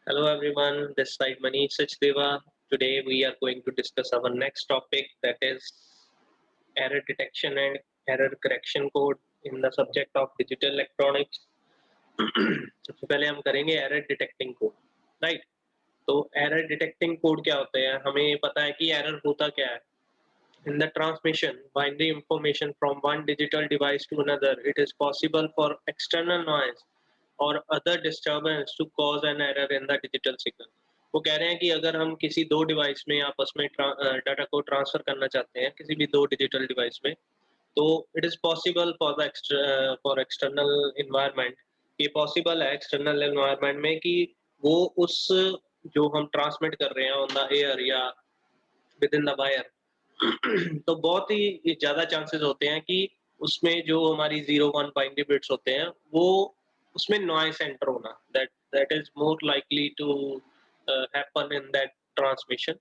Hello everyone, this side Manish Sachdeva. Today we are going to discuss our next topic, that is error detection and error correction code in the subject of digital electronics. सबसे पहले हम करेंगे error detecting code, right? तो error detecting code क्या होते हैं, हमें पता है कि एरर होता क्या है. In the transmission binary information from one digital device to another, it is possible for external noise or other disturbance to cause an error in the digital signal. वो कह रहे हैं कि अगर हम किसी दो डिवाइस में आपस में डाटा को ट्रांसफर करना चाहते हैं, किसी भी दो डिजिटल डिवाइस में, तो it is possible for external environment, ये पॉसिबल है एक्सटर्नल इन्वायरमेंट में कि वो उस जो हम ट्रांसमिट कर रहे हैं ऑन द एयर या विद इन द वायर तो बहुत ही ज़्यादा चांसेस होते हैं कि उसमें जो हमारी 0-1 बाइनरी बिट्स होते हैं, वो उसमें नॉइस एंटर होना, that is more likely to happen in that transmission,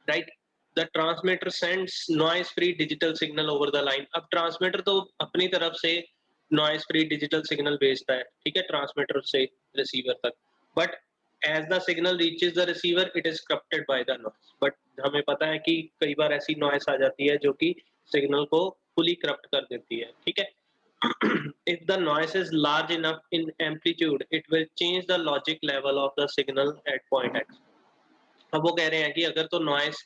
right? The transmitter sends noise free digital signal over the line. अब ट्रांसमीटर तो अपनी तरफ से नॉइस फ्री डिजिटल सिग्नल भेजता है, ठीक है, ट्रांसमीटर से रिसीवर तक, but as the signal reaches the receiver it is corrupted by the noise. But हमें पता है कि कई बार ऐसी नॉइस आ जाती है जो कि सिग्नल को फुली करप्ट कर देती है, ठीक है. if the noise is large enough in amplitude, it will change the logic level of the signal at point x. अब वो कह रहे हैं कि अगर तो नॉइस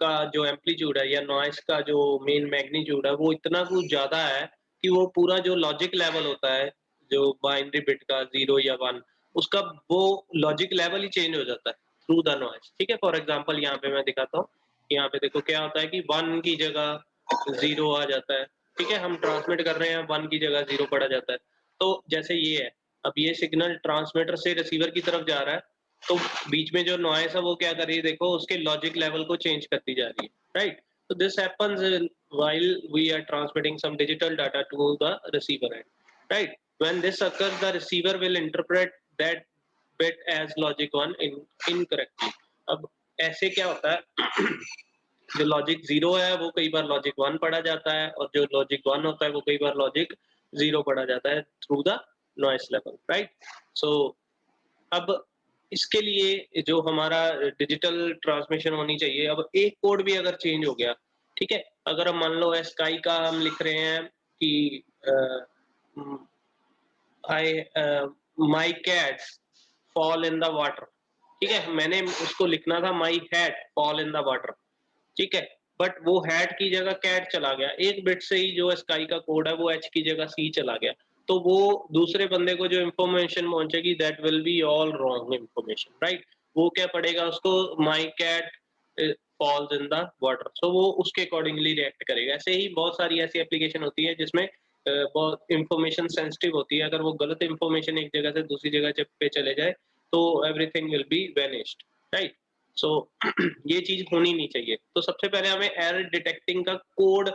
का जो एम्पलीट्यूड है या नॉइस का जो मेन मैग्नीट्यूड है वो इतना कुछ ज़्यादा है कि वो पूरा जो लॉजिक लेवल होता है, जो बाइनरी बिट का 0 या 1, उसका वो लॉजिक लेवल ही चेंज हो जाता है थ्रू द नॉइस, ठीक है. फॉर एग्जांपल यहाँ पे मैं दिखाता हूँ. यहाँ पे देखो क्या होता है कि 1 की जगह 0 आ जाता है, ठीक है. हम ट्रांसमिट कर रहे हैं, 1 की जगह 0 पड़ा जाता है. तो जैसे ये है, अब ये सिग्नल ट्रांसमीटर से रिसीवर की तरफ जा रहा है, तो बीच में जो नॉइस है वो क्या कर रही है, देखो उसके लॉजिक लेवल को चेंज करती जा रही है, right? So this happens while we are transmitting some digital data to the receiver end, right? When this occurs, the receiver will interpret that bit as logic 1 incorrectly. अब ऐसे क्या होता है जो लॉजिक 0 है वो कई बार लॉजिक 1 पढ़ा जाता है, और जो लॉजिक 1 होता है वो कई बार लॉजिक 0 पढ़ा जाता है through the noise level, right? So अब इसके लिए जो हमारा डिजिटल ट्रांसमिशन होनी चाहिए, अब एक कोड भी अगर चेंज हो गया, ठीक है, अगर हम मान लो स्काई का हम लिख रहे हैं कि I my cats fall in the water, ठीक है, मैंने उसको लिखना था my hat fall in the water, ठीक है, बट वो हैट की जगह कैट चला गया. एक बिट से ही जो स्काई का कोड है वो एच की जगह सी चला गया, तो वो दूसरे बंदे को जो इन्फॉर्मेशन पहुंचेगी that will be all wrong information, right? वो क्या पड़ेगा उसको, my cat falls in the water, so वो उसके अकॉर्डिंगली रिएक्ट करेगा. ऐसे ही बहुत सारी ऐसी एप्लीकेशन होती है जिसमें बहुत इंफॉर्मेशन सेंसिटिव होती है. अगर वो गलत इंफॉर्मेशन एक जगह से दूसरी जगह जब पे चले जाए तो everything will be vanished, right? So ये चीज होनी नहीं चाहिए. तो सबसे पहले हमें एरर डिटेक्टिंग का कोड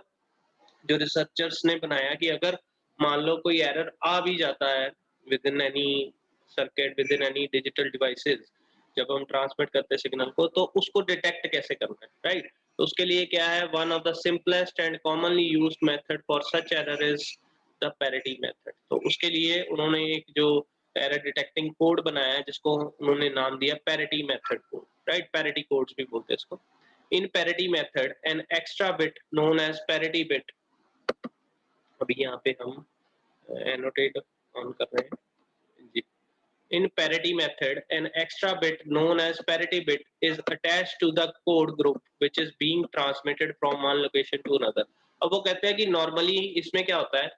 जो रिसर्चर्स ने बनाया कि अगर मान लो कोई एरर आ भी जाता है with in any circuit, with in any digital devices, जब हम ट्रांसमिट करते हैं सिग्नल को, तो उसको डिटेक्ट कैसे करना है, राइट? तो उसके लिए क्या है, one of the simplest and commonly used method for such error is the parity method. तो उसके लिए उन्होंने एक जो एरर डिटेक्टिंग कोड बनाया है जिसको उन्होंने नाम दिया parity method code, right? Parity codes भी बोलते हैं इसको. In parity method an extra bit known as parity bit, अभी यहाँ पे हम एनोटेट ऑन कर रहे हैं जी. In parity method, an extra bit known as parity bit is attached to the code group which is being transmitted from one location to another. अब वो कहते हैं कि नॉर्मली इसमें क्या होता है,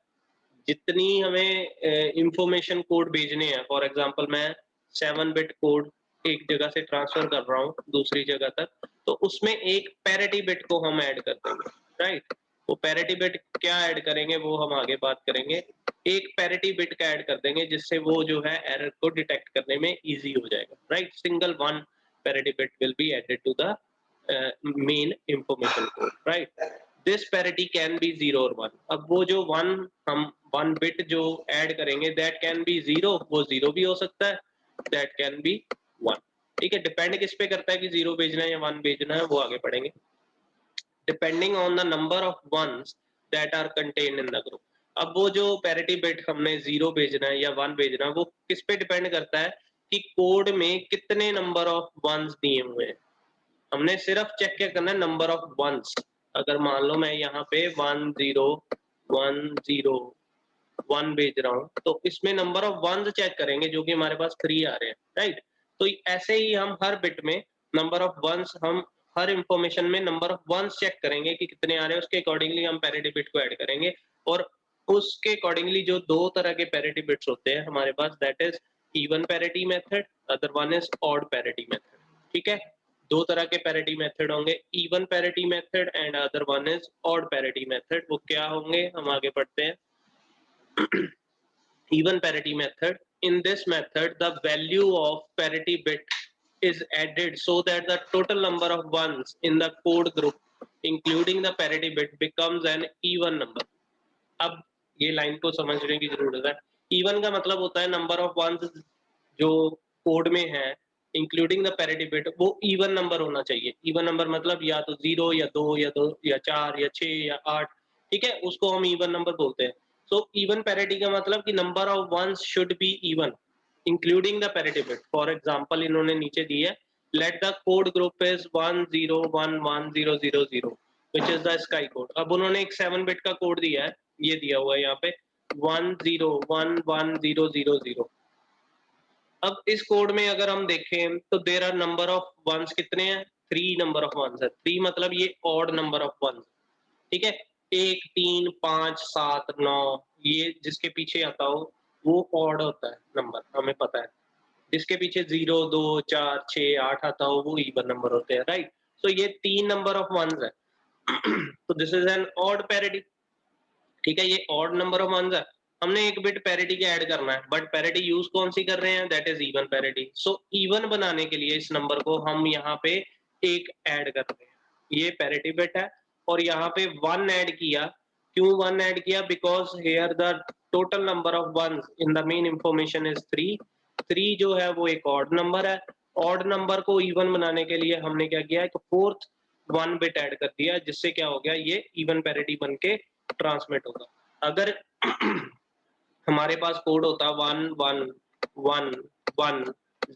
जितनी हमें इंफॉर्मेशन कोड भेजने हैं, फॉर एग्जांपल मैं 7 बिट कोड एक जगह से ट्रांसफर कर रहा हूँ दूसरी जगह तक, तो उसमें एक पैरिटी बिट को हम ऐड कर देंगे, राइट? वो पैरिटी बिट क्या ऐड करेंगे वो हम आगे बात करेंगे. एक पैरिटी बिट का ऐड कर देंगे जिससे वो जो है एरर को डिटेक्ट करने में इजी हो जाएगा, right? Single one parity bit will be added to the main information code, right? This parity can be 0 और 1. अब वो जो हम 1 बिट जो ऐड करेंगे दैट कैन बी 0, वो 0 भी हो सकता है, दैट कैन बी 1, ठीक है. डिपेंड किस पे करता है कि 0 भेजना है या 1 भेजना है, वो आगे पढ़ेंगे. Depending on the number of ones that are contained in the group. अब वो जो पैरिटी बिट हमने 0 भेजना है या 1 भेजना है वो किस पे डिपेंड करता है कि कोड में कितने नंबर ऑफ वंस दिए हुए हैं। हमने सिर्फ चेक क्या करना है, नंबर ऑफ वंस। अगर मान लो मैं यहाँ पे 1010 1 भेज रहा हूँ, तो इसमें नंबर ऑफ वंस चेक करेंगे जो कि हमारे पास 3 आ रहे हैं, राइट। तो ऐसे ही हम हर बिट में नंबर ऑफ वंस, हम हर इंफॉर्मेशन में नंबर ऑफ वंस चेक करेंगे कि कितने आ रहे हैं, उसके अकॉर्डिंगली हम पैरिटी बिट को ऐड करेंगे। और उसके अकॉर्डिंगली जो 2 तरह के पैरिटी बिट्स होते हैं हमारे पास, that is even parity method, other one is odd parity method. ठीक है, 2 तरह के पैरिटी मेथड होंगे, even parity method and other one is odd parity method. वो क्या होंगे, हम आगे पढ़ते हैं। Even parity method. In this method, the value of parity bit is added so that the total number of ones in the code group, including the parity bit, becomes an even number. अब ये line को समझने की जरूरत है। even का मतलब होता है नंबर ऑफ वंस जो कोड में है, इंक्लूडिंग द पैरिटी बिट, वो इवन नंबर होना चाहिए। इवन नंबर मतलब या तो 0 या 2 या 2 या 4 या 6 या 8, ठीक है, उसको हम इवन नंबर बोलते हैं। सो इवन पैरिटी का मतलब कि number of ones should be even including the parity bit. For example इन्होंने नीचे दी है, let the code group is 10110000 which is the ASCII code. अब उन्होंने एक 7 बिट का कोड दिया है, ये दिया हुआ है यहाँ पे 10110000। अब इस कोड में अगर हम देखें तो there are number of ones कितने हैं, 3 नंबर ऑफ वंस है। 3 मतलब ये ऑड नंबर ऑफ वंस, ठीक है। 1 3 5 7 9, ये जिसके पीछे आता हो वो ऑड होता है नंबर, हमें पता है। जिसके पीछे 0 2 4 6 8 आता हो वो इवन नंबर होते हैं, राइट। सो ये 3 नंबर ऑफ वंस है। तो this is an odd parity, ठीक है, ये ऑड नंबर ऑफ वंस है। हमने एक बिट पैरिटी के ऐड करना है, बट पैरिटी यूज कौन सी कर रहे हैं, that is even parity. So even बनाने के लिए इस नंबर को हम यहाँ पे एक ऐड कर रहे हैं, ये पैरिटी बिट है, और यहाँ पे 1 ऐड किया। क्यों 1 ऐड किया, because here the total number of ones in the main information is 3। 3 जो है वो एक ऑड नंबर है। ऑड नंबर को इवन बनाने के लिए हमने क्या किया है, तो फोर्थ 1 बिट ऐड कर दिया, जिससे क्या हो गया, ये इवन पैरिटी बन के ट्रांसमिट होगा। अगर हमारे पास कोड होता 1 1 1 1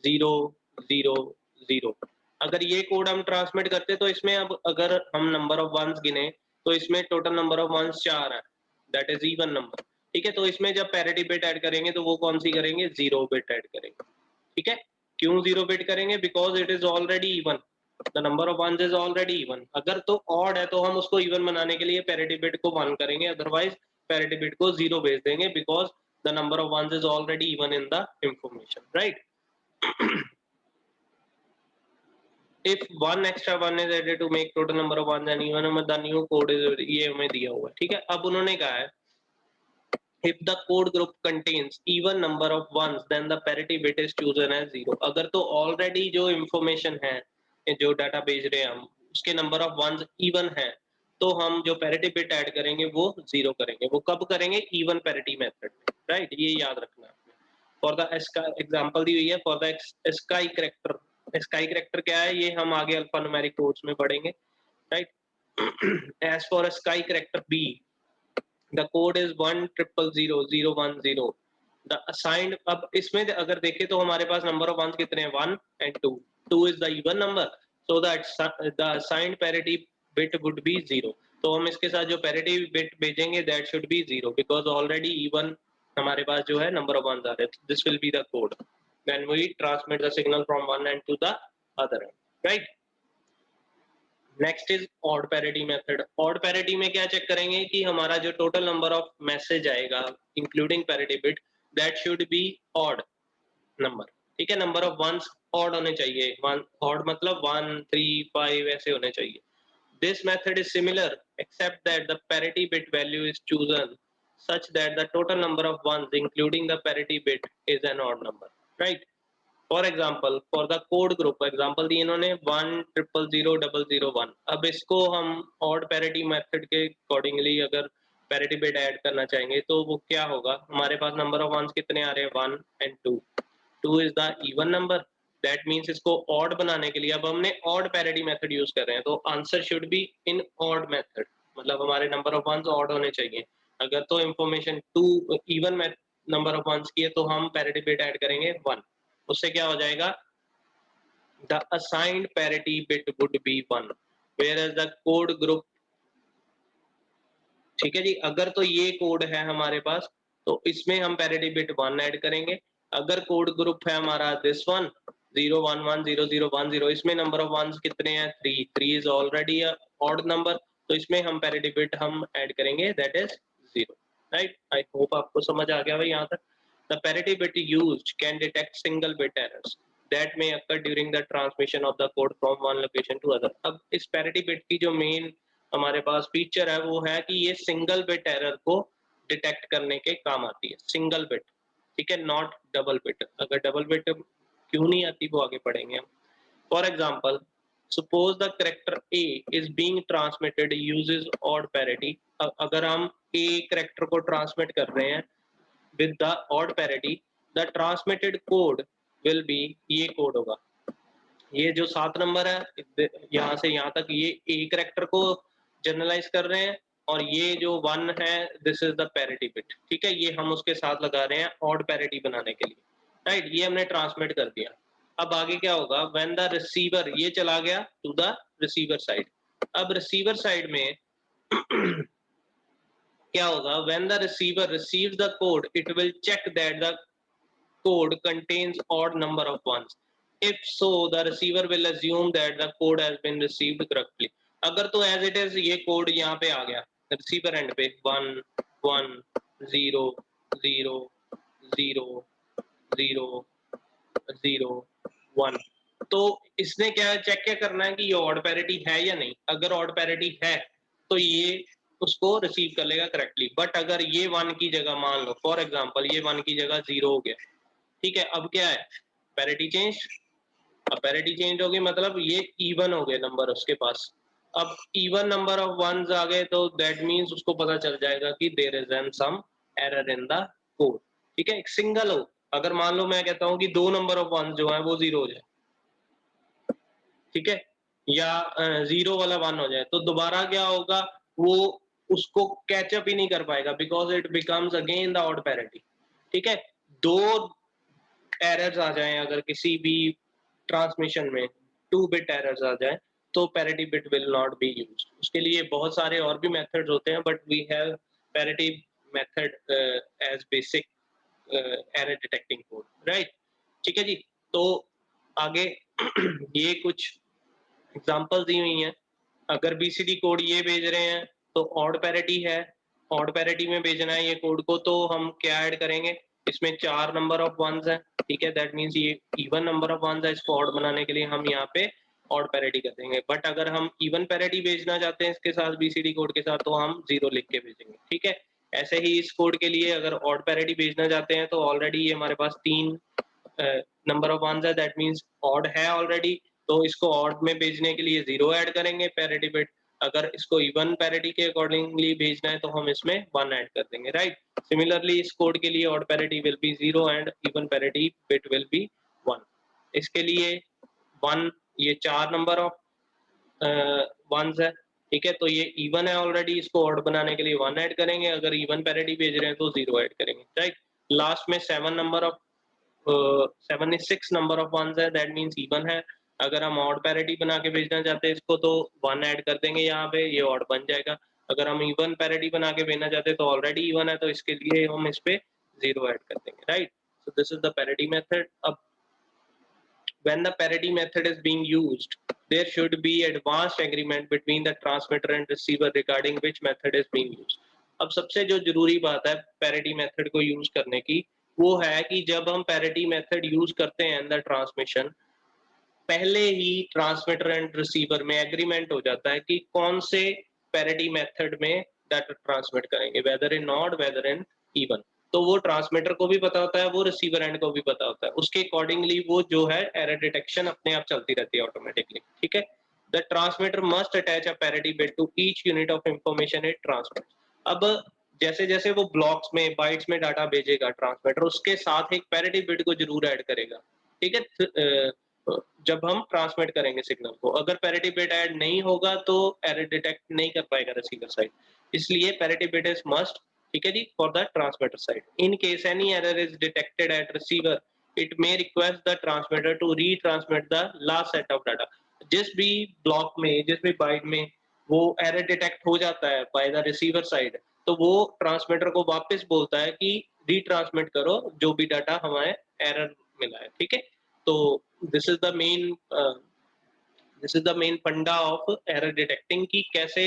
0 0 0, अगर ये कोड हम ट्रांसमिट करते तो इसमें अब अगर हम नंबर ऑफ वंस गिने तो इसमें टोटल नंबर ऑफ वंस 4 है, दैट इज इवन नंबर, ठीक है। तो इसमें जब पैरिटी बिट ऐड करेंगे तो वो कौन सी करेंगे, 0 बिट ऐड करेंगे, ठीक है। क्यों 0 बिट करेंगे, because it is already even, the number of ones is already even. अगर तो ऑड है तो हम उसको इवन बनाने के लिए पैरिटी बिट को 1 करेंगे, अदरवाइज पैरिटी बिट को 0 भेज देंगे, because the number of ones is already even in the information, right? If one extra one is added to make total number of ones and even number, the new code is, ये हमें दिया हुआ है, ठीक है। अब उन्होंने कहा है if the code group contains even number of ones then the parity bit is chosen as 0। अगर तो already जो information है, जो डाटा भेज रहे हैं हम, उसके नंबर ऑफ वंस इवन है, तो हम जो पैरिटी बिट ऐड करेंगे वो 0 करेंगे। वो कब करेंगे, इवन पैरिटी मेथड में, राइट, ये याद रखना है। फॉर द एग्जांपल दी हुई है, for the sky character. Sky character क्या है, ये हम आगे अल्फा न्यूमेरिक कोड्स में पढ़ेंगे, right. As for ASCII character B, the code is 10000010। The assigned, अब इसमें अगर देखें तो हमारे पास नंबर ऑफ वंस कितने हैं, 1 and 2। 2 is the even number, so that the assigned parity bit would be 0। तो हम इसके साथ जो पैरिटी बिट भेजेंगे that should B 0, because already even हमारे पास जो है नंबर ऑफ वंस आ रहे हैं। This will be the code when we transmit the signal from one end to the other end, right. Next is odd parity method. Odd parity में क्या check करेंगे कि हमारा जो टोटल नंबर ऑफ मैसेज आएगा including parity bit, that should be odd number, ठीक है। Number of once odd होने चाहिए, वन ऑड मतलब 1 3 5 ऐसे होने चाहिए। This method is similar except that the parity bit value is chosen such that the total number of ones including the parity bit is an odd number, right? For example, for the code group example दी इन्होंने 10000001। अब इसको हम odd parity method के accordingly अगर parity bit add करना चाहेंगे तो वो क्या होगा, हमारे पास number of ones कितने आ रहे हैं, 1 and 2। 2 is the even number, that means इसको ऑड बनाने के लिए अब हमने ऑड पैरिटी मेथड यूज कर रहे हैं, तो answer should be in odd method, मतलब हमारे नंबर ऑफ वंस ऑड होने चाहिए। अगर तो information 2 even number of ones की है तो हम पैरिटी बिट ऐड करेंगे 1, उससे क्या हो जाएगा, the assigned parity bit would be 1 whereas the code group, ठीक है जी, अगर तो ये कोड है हमारे पास तो इसमें हम पैरिटी बिट 1 ऐड करेंगे। अगर कोड ग्रुप है हमारा दिस वन 0 1 1 0 0 1 0, इसमें नंबर ऑफ वंस कितने हैं 3, 3 is already a odd number, तो इसमें हम पैरिटी बिट हम ऐड करेंगे that is 0, right. I hope आपको समझ आ गया भाई यहाँ तक। The parity bit used can detect single bit errors that may occur during the transmission of the code from one location to other। अब इस पैरिटी बिट की जो मेन हमारे पास फीचर है वो है कि ये सिंगल बिट एरर को डिटेक्ट करने के काम आती है, सिंगल बिट, ठीक है, नॉट डबल बिट। अगर डबल बिट क्यों नहीं आती वो आगे पढ़ेंगे हम। For example, suppose the character A is being transmitted uses odd parity. अगर हम ए करेक्टर को ट्रांसमिट कर रहे हैं with the odd parity, the transmitted code will be, ये कोड होगा, ये जो 7 नंबर है यहाँ से यहाँ तक ये ए करेक्टर को जनरलाइज कर रहे हैं, और ये जो 1 है this is the parity bit, ठीक है, ये हम उसके साथ लगा रहे हैं ऑड पैरिटी बनाने के लिए, राइट। ये हमने ट्रांसमिट कर दिया। अब आगे क्या होगा, व्हेन द रिसीवर, ये चला गया टू द रिसीवर साइड। अब रिसीवर साइड में क्या होगा, when the receiver receives the code it will check that the code contains odd number of ones. If so, the receiver will assume that the code has been received correctly. अगर तो as it is ये code यहाँ पे आ गया receiver and पे 1 1 0 0 0 0 0 1, तो इसने क्या चेक क्या करना है कि ये ऑड पैरिटी है या नहीं। अगर ऑड पैरिटी है तो ये उसको रिसीव कर लेगा करेक्टली, बट अगर ये 1 की जगह मान लो फॉर एग्जांपल ये 1 की जगह 0 हो गया, ठीक है, अब क्या है, पैरिटी चेंज। अब पैरिटी चेंज होगी मतलब ये इवन हो गए नंबर उसके पास। अब इवन नंबर ऑफ वंस आ गए तो दैट मींस उसको पता चल जाएगा कि there is an some error in the code, ठीक है। एक सिंगल हो, अगर मान लो मैं कहता हूं कि 2 नंबर ऑफ वंस जो है वो 0 हो जाए, ठीक है, या 0 वाला 1 हो जाए, तो दोबारा क्या होगा, वो उसको कैचअप ही नहीं कर पाएगा because it becomes again the odd parity, ठीक है। 2 एरर्स आ जाएं अगर किसी भी ट्रांसमिशन में 2 बिट एरर्स आ जाए तो parity bit will not be use. उसके लिए बहुत सारे और भी मेथड्स होते हैं but we have parity method as basic error detecting code, right, ठीक है जी। तो आगे ये कुछ एग्जांपल दी हुई हैं। अगर बीसीडी कोड ये भेज रहे हैं तो ऑड पैरिटी है, ऑड पैरिटी में भेजना है ये कोड को, तो हम क्या ऐड करेंगे, इसमें 4 नंबर ऑफ वंस है, ठीक है, दैट मींस ये इवन नंबर ऑफ वंस है, इसको ऑड बनाने के लिए हम यहाँ पे ऑड पैरिटी कर देंगे। बट अगर हम इवन पैरिटी भेजना चाहते हैं इसके साथ बीसीडी कोड के साथ तो हम 0 लिख के भेजेंगे, ठीक है। ऐसे ही इस कोड के लिए अगर ऑड पैरिटी भेजना चाहते हैं तो ऑलरेडी ये हमारे पास 3 नंबर ऑफ वंस है, दैट मींस ऑड है ऑलरेडी, तो इसको ऑड में भेजने के लिए 0 ऐड करेंगे पैरिटी बिट। अगर इसको इवन पैरिटी के अकॉर्डिंगली भेजना है तो हम इसमें 1 ऐड कर देंगे, राइट। सिमिलरली इस कोड के लिए odd parity will be 0 and even parity bit will B 1। इसके लिए 1, ये 4 नंबर ऑफ वंस है, ठीक है, तो ये इवन है ऑलरेडी, इसको ऑड बनाने के लिए 1 ऐड करेंगे, अगर इवन पैरिटी भेज रहे हैं तो 0 ऐड करेंगे, राइट। लास्ट में 7 number of 76 number of ones है, दैट मींस इवन है। अगर हम ऑड पैरिटी बना के भेजना चाहते हैं इसको तो 1 ऐड कर देंगे यहाँ पे, ये ऑड बन जाएगा। अगर हम इवन पैरिटी बना के भेजना चाहते हैं तो ऑलरेडी इवन है तो इसके लिए हम इस पे 0 ऐड कर देंगे, right. So this is the parity method. अब when the parity method is being used, there should be advanced agreement between the transmitter and receiver regarding which method is being used। अब सबसे जो जरूरी बात है parity method को use करने की वो है कि जब हम पैरिटी मेथड यूज करते हैं इन द ट्रांसमिशन, पहले ही ट्रांसमिटर एंड रिसीवर में एग्रीमेंट हो जाता है कि कौन से पैरिटी मेथड में डाटा ट्रांसमिट करेंगे, whether in odd whether in even. तो वो ट्रांसमिटर को भी पता होता है, वो रिसीवर एंड को भी पता होता है, उसके अकॉर्डिंगली वो जो है एरर डिटेक्शन अपने आप चलती रहती है ऑटोमेटिकली, ठीक है। The transmitter must attach a parity bit to each unit of information it transmit. अब जैसे जैसे वो ब्लॉक्स में बाइट्स में डाटा भेजेगा ट्रांसमिटर, उसके साथ एक पैरिटी बिट को जरूर ऐड करेगा, ठीक है। जब हम ट्रांसमिट करेंगे सिग्नल को, अगर पैरिटी बिट ऐड नहीं होगा तो एरर डिटेक्ट नहीं कर पाएगा रिसीवर साइड, इसलिए पैरिटी बिट इज मस्ट, ठीक है जी, for the transmitter side. In case any error is detected at receiver it may request the transmitter to retransmit the last set of data. जिस भी block में, जिस भी bite में वो एरर डिटेक्ट हो जाता है बाय द रिसीवर साइड, तो वो ट्रांसमीटर को वापस बोलता है कि रीट्रांसमिट करो जो भी डाटा हमें एरर मिला है, ठीक है। तो दिस इज द मेन फंडा ऑफ एरर डिटेक्टिंग कि कैसे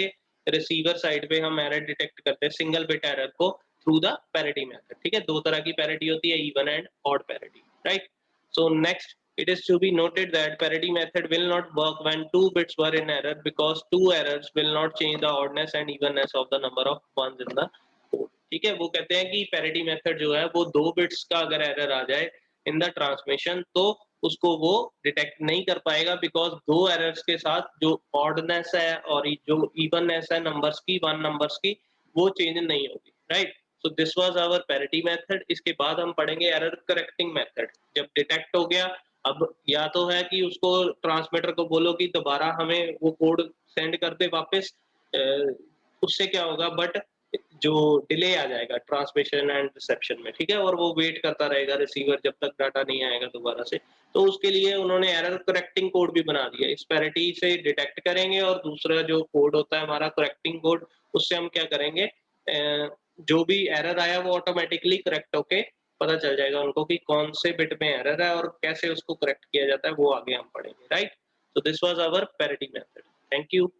रिसीवर साइड पे हम एरर डिटेक्ट करते हैं सिंगल बिट एरर को थ्रू द पैरिटी मेथड, ठीक है। दो तरह की पैरिटी होती है, even and odd parity, right. So next, it is to be noted that parity method will not work when two bits were in error because two errors will not change the oddness and evenness of the number of ones in the code, ठीक है। वो कहते हैं कि parity method जो है वो 2 bits का अगर एरर आ जाए इन द ट्रांसमिशन तो उसको वो डिटेक्ट नहीं कर पाएगा, बिकॉज 2 एरर्स के साथ जो ऑडनेस है और जो इवननेस है नंबर्स की, 1 नंबर्स की, वो चेंज नहीं होगी, right. So this was our parity method. इसके बाद हम पढ़ेंगे एरर करेक्टिंग मेथड। जब डिटेक्ट हो गया, अब या तो है कि उसको ट्रांसमीटर को बोलो कि दोबारा हमें वो कोड सेंड कर दे वापस, उससे क्या होगा, बट जो डिले आ जाएगा ट्रांसमिशन एंड रिसेप्शन में, ठीक है, और वो वेट करता रहेगा रिसीवर जब तक डाटा नहीं आएगा दोबारा से। तो उसके लिए उन्होंने एरर करेक्टिंग कोड भी बना दिया। इस पैरिटी से डिटेक्ट करेंगे और दूसरा जो कोड होता है हमारा करेक्टिंग कोड, उससे हम क्या करेंगे, जो भी एरर आया वो ऑटोमेटिकली करेक्ट होके पता चल जाएगा उनको कि कौन से बिट में एरर है और कैसे उसको करेक्ट किया जाता है, वो आगे हम पढ़ेंगे, right. So this was our parity method. Thank you.